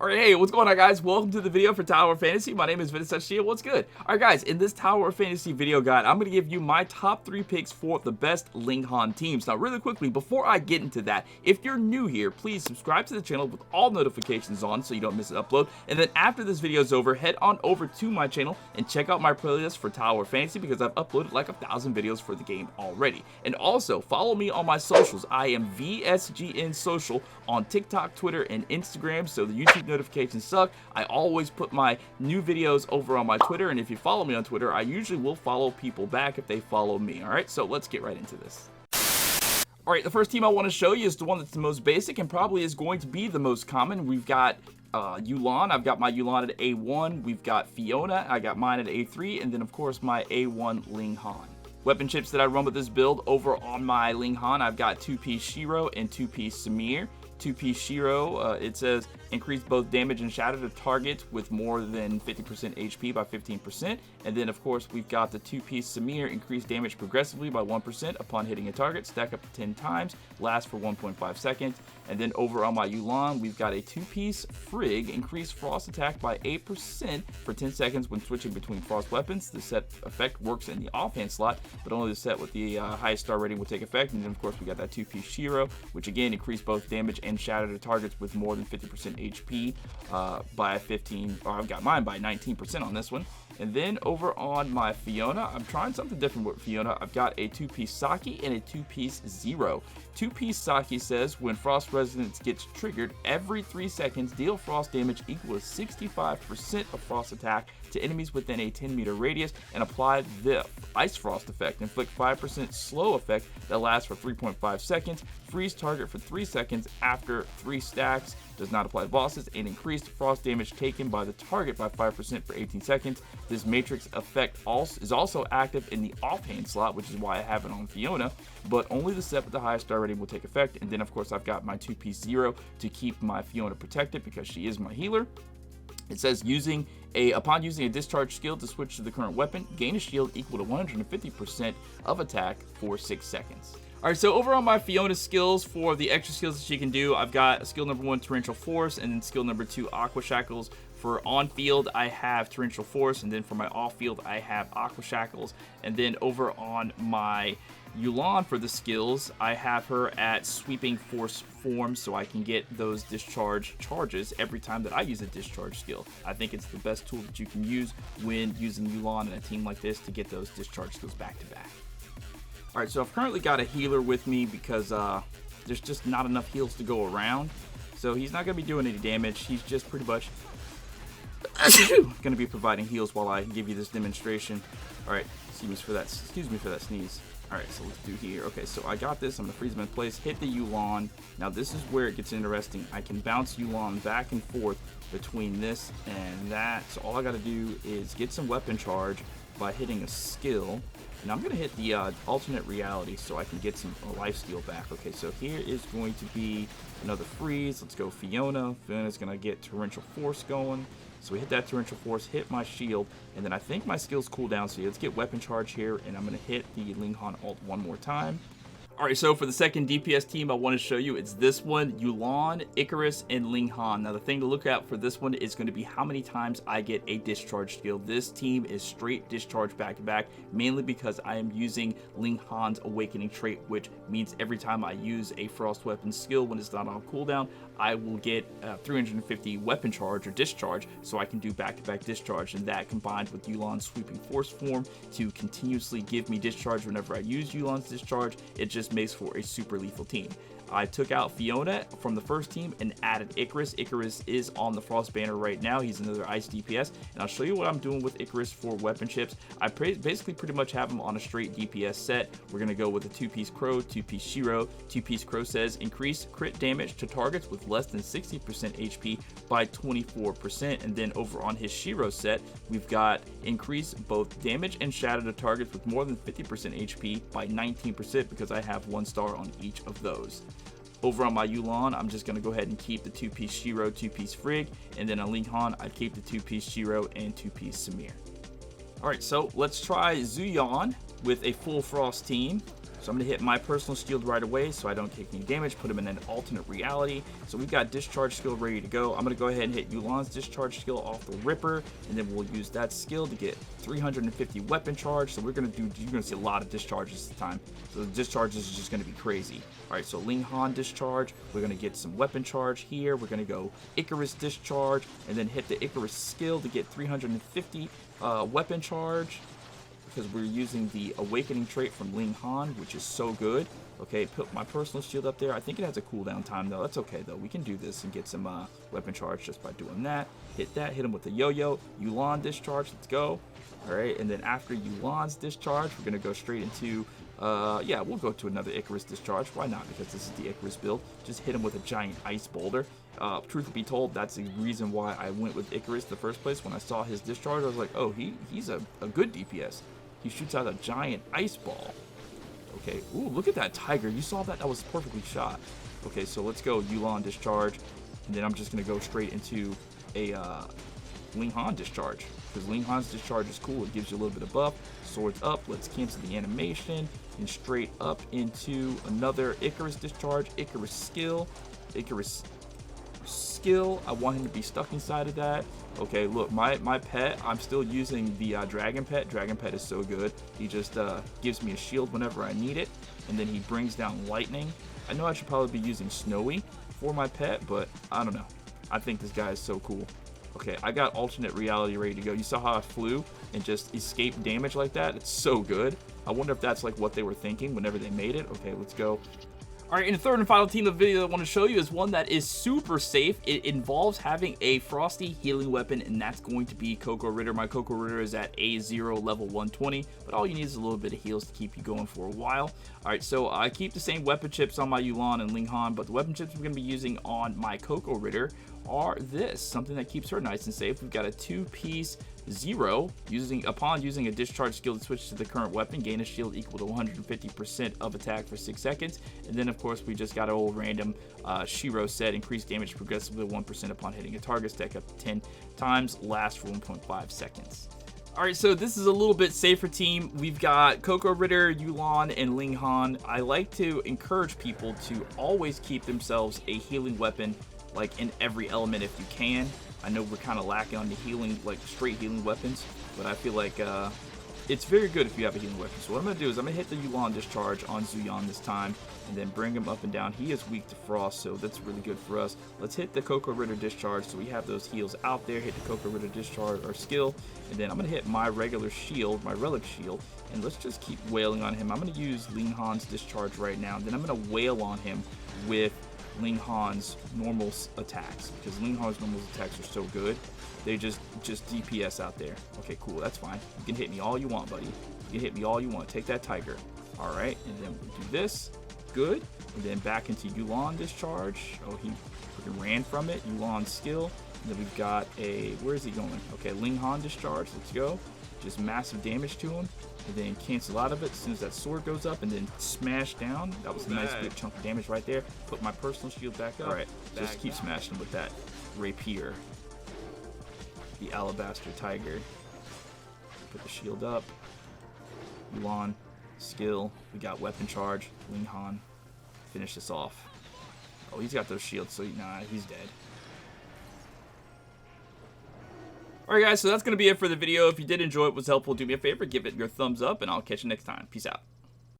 Alright, hey, what's going on, guys? Welcome to the video for Tower of Fantasy. My name is Ventus. What's good? Alright, guys, in this Tower of Fantasy video guide, I'm going to give you my top 3 picks for the best Ling teams. Now, really quickly, before I get into that, if you're new here, please subscribe to the channel with all notifications on so you don't miss an upload. And then after this video is over, head on over to my channel and check out my playlist for Tower of Fantasy because I've uploaded like 1,000 videos for the game already. And also, follow me on my socials. I am VSGN Social on TikTok, Twitter, and Instagram, so the YouTube notifications suck. I always put my new videos over on my Twitter, and if you follow me on Twitter, I usually will follow people back if they follow me. Alright, so let's get right into this. Alright, the first team I want to show you is the one that's the most basic and probably is going to be the most common. We've got Ulon. I've got my Ulon at A1. We've got Fiona. I got mine at A3, and then of course my A1 Ling. Weapon chips that I run with this build over on my Ling, I've got 2-piece Shiro and 2-piece Samir. 2-piece Shiro, it says increase both damage and shatter to targets with more than 50% HP by 15%. And then, of course, we've got the 2-piece Samir, increase damage progressively by 1% upon hitting a target, stack up to 10 times, last for 1.5 seconds. And then over on my Ulon, we've got a 2-piece Frigg, increase frost attack by 8% for 10 seconds when switching between frost weapons. The set effect works in the offhand slot, but only the set with the highest star rating will take effect. And then, of course, we got that 2-piece Shiro, which again increase both damage and shatter to targets with more than 50% HP by 15, or I've got mine by 19% on this one. And then over on my Fiona, I'm trying something different with Fiona. I've got a 2-piece Saki and a 2-piece Zero. 2-piece Saki says when frost resonance gets triggered, every 3 seconds deal frost damage equal to 65% of frost attack to enemies within a 10-meter radius and apply the ice frost effect. Inflict 5% slow effect that lasts for 3.5 seconds. Freeze target for 3 seconds after 3 stacks. Does not apply to bosses, and increased frost damage taken by the target by 5% for 18 seconds. This matrix effect is also active in the offhand slot, which is why I have it on Fiona, but only the set with the highest star rating will take effect. And then of course I've got my 2-piece Zero to keep my Fiona protected because she is my healer. It says upon using a discharge skill to switch to the current weapon, gain a shield equal to 150% of attack for 6 seconds. Alright, so over on my Fiona skills, for the extra skills that she can do, I've got skill number 1, Torrential Force, and then skill number 2, Aqua Shackles. For on-field, I have Torrential Force, and then for my off-field, I have Aqua Shackles. And then over on my Ulon for the skills, I have her at Sweeping Force form, so I can get those discharge charges every time that I use a discharge skill. I think it's the best tool that you can use when using Ulon in a team like this to get those discharge skills back to back. Alright, so I've currently got a healer with me because there's just not enough heals to go around. So he's not going to be doing any damage. He's just pretty much going to be providing heals while I give you this demonstration. Alright, excuse me for that sneeze. Alright, so let's do here. Okay, so I got this. I'm going to freeze him in place, hit the Ulon. Now this is where it gets interesting. I can bounce Ulon back and forth between this and that. So all I got to do is get some weapon charge by hitting a skill. And I'm going to hit the alternate reality so I can get some life steal back. Okay, so here is going to be another freeze. Let's go Fiona. Fiona's going to get Torrential Force going. So we hit that Torrential Force, hit my shield, and then I think my skills cool down. So let's get weapon charge here, and I'm going to hit the Ling alt one more time. Alright, so for the second DPS team I want to show you, it's this one, Ulon, Icarus, and Ling. Now the thing to look out for this one is going to be how many times I get a discharge skill. This team is straight discharge back to back, mainly because I am using Ling Awakening trait, which means every time I use a frost weapon skill when it's not on cooldown, I will get 350 weapon charge or discharge, so I can do back-to-back discharge, and that combined with Ulon's Sweeping Force form to continuously give me discharge whenever I use Ulon's discharge, it just makes for a super lethal team. I took out Fiona from the first team and added Icarus. Icarus is on the Frost banner right now. He's another Ice DPS, and I'll show you what I'm doing with Icarus for weapon chips. I basically pretty much have him on a straight DPS set. We're going to go with a 2-piece Crow, 2-piece Shiro. 2-piece Crow says increase crit damage to targets with less than 60% HP by 24%, and then over on his Shiro set, we've got increase both damage and shatter to targets with more than 50% HP by 19% because I have 1 star on each of those. Over on my Ulon, I'm just going to go ahead and keep the 2-piece Shiro, 2-piece Frigg, and then on Ling, I'd keep the 2-piece Shiro and 2-piece Samir. Alright, so let's try Zuyon with a full frost team. So I'm going to hit my personal shield right away so I don't take any damage, put him in an alternate reality. So we've got discharge skill ready to go. I'm going to go ahead and hit Ulon's discharge skill off the Ripper, and then we'll use that skill to get 350 weapon charge. So you're going to see a lot of discharges this time. So the discharges is just going to be crazy. All right, so Ling Han discharge. We're going to get some weapon charge here. We're going to go Icarus discharge, and then hit the Icarus skill to get 350 weapon charge, because we're using the awakening trait from Ling Han, which is so good. Okay, put my personal shield up there. I think it has a cooldown time though. That's okay though. We can do this and get some weapon charge just by doing that. Hit that, hit him with the yo-yo. Ulon discharge, let's go. All right, and then after Ulon's discharge, we're gonna go straight into, yeah, we'll go to another Icarus discharge. Why not? Because this is the Icarus build. Just hit him with a giant ice boulder. Truth be told, that's the reason why I went with Icarus in the first place. When I saw his discharge, I was like, oh, he's a good DPS. He shoots out a giant ice ball. Okay, ooh, look at that tiger. You saw that? That was perfectly shot. Okay, so let's go Ulon discharge. And then I'm just going to go straight into a Ling Han discharge. Because Ling Han's discharge is cool. It gives you a little bit of buff. Swords up. Let's cancel the animation. And straight up into another Icarus discharge. Icarus skill. Icarus skill. I want him to be stuck inside of that. Okay, look, my pet, I'm still using the dragon pet. Dragon pet is so good. He just gives me a shield whenever I need it, and then he brings down lightning. I know I should probably be using Snowy for my pet, but I don't know. I think this guy is so cool. Okay, I got alternate reality ready to go. You saw how I flew and just escaped damage like that? It's so good. I wonder if that's like what they were thinking whenever they made it. Okay, let's go. All right, and the third and final team of the video that I want to show you is one that is super safe. It involves having a frosty healing weapon, and that's going to be Coco Ritter. My Coco Ritter is at A0 level 120, but all you need is a little bit of heals to keep you going for a while. All right, so I keep the same weapon chips on my Ulon and Ling Han, but the weapon chips we're going to be using on my Coco Ritter are something that keeps her nice and safe. We've got a 2-piece 0. Upon using a discharge skill to switch to the current weapon, gain a shield equal to 150% of attack for 6 seconds. And then, of course, we just got an old random Shiro set, increase damage progressively 1% upon hitting a target, stack up to 10 times, last for 1.5 seconds. Alright, so this is a little bit safer team. We've got Coco Ritter, Ulon, and Ling Han. I like to encourage people to always keep themselves a healing weapon, like in every element if you can. I know we're kind of lacking on the healing, like straight healing weapons, but I feel like it's very good if you have a healing weapon. So what I'm going to do is I'm going to hit the Ulon discharge on Zuyan this time, and then bring him up and down. He is weak to frost, so that's really good for us. Let's hit the Coco Ritter discharge, so we have those heals out there. Hit the Coco Ritter discharge, or skill, and then I'm going to hit my regular shield, my relic shield, and let's just keep wailing on him. I'm going to use Ling Han's discharge right now, and then I'm going to wail on him with Ling Han's normal attacks, because Ling Han's normal attacks are so good. They just DPS out there. Okay, cool, that's fine. You can hit me all you want, buddy. You can hit me all you want. Take that tiger. All right, and then we'll do this. Good. And then back into Ulon discharge. Oh, he freaking ran from it. Ulon skill. And then we've got a, where is he going? Okay, Ling Han discharge. Let's go. Just massive damage to him. And then cancel out of it as soon as that sword goes up, and then smash down. That was a nice big chunk of damage right there. Put my personal shield back up. All right, just keep smashing with that rapier. The alabaster tiger. Put the shield up. Ulon, skill. We got weapon charge. Ling Han. Finish this off. Oh, he's got those shields, so nah, he's dead. Alright guys, so that's going to be it for the video. If you did enjoy it, was helpful, do me a favor, give it your thumbs up, and I'll catch you next time. Peace out.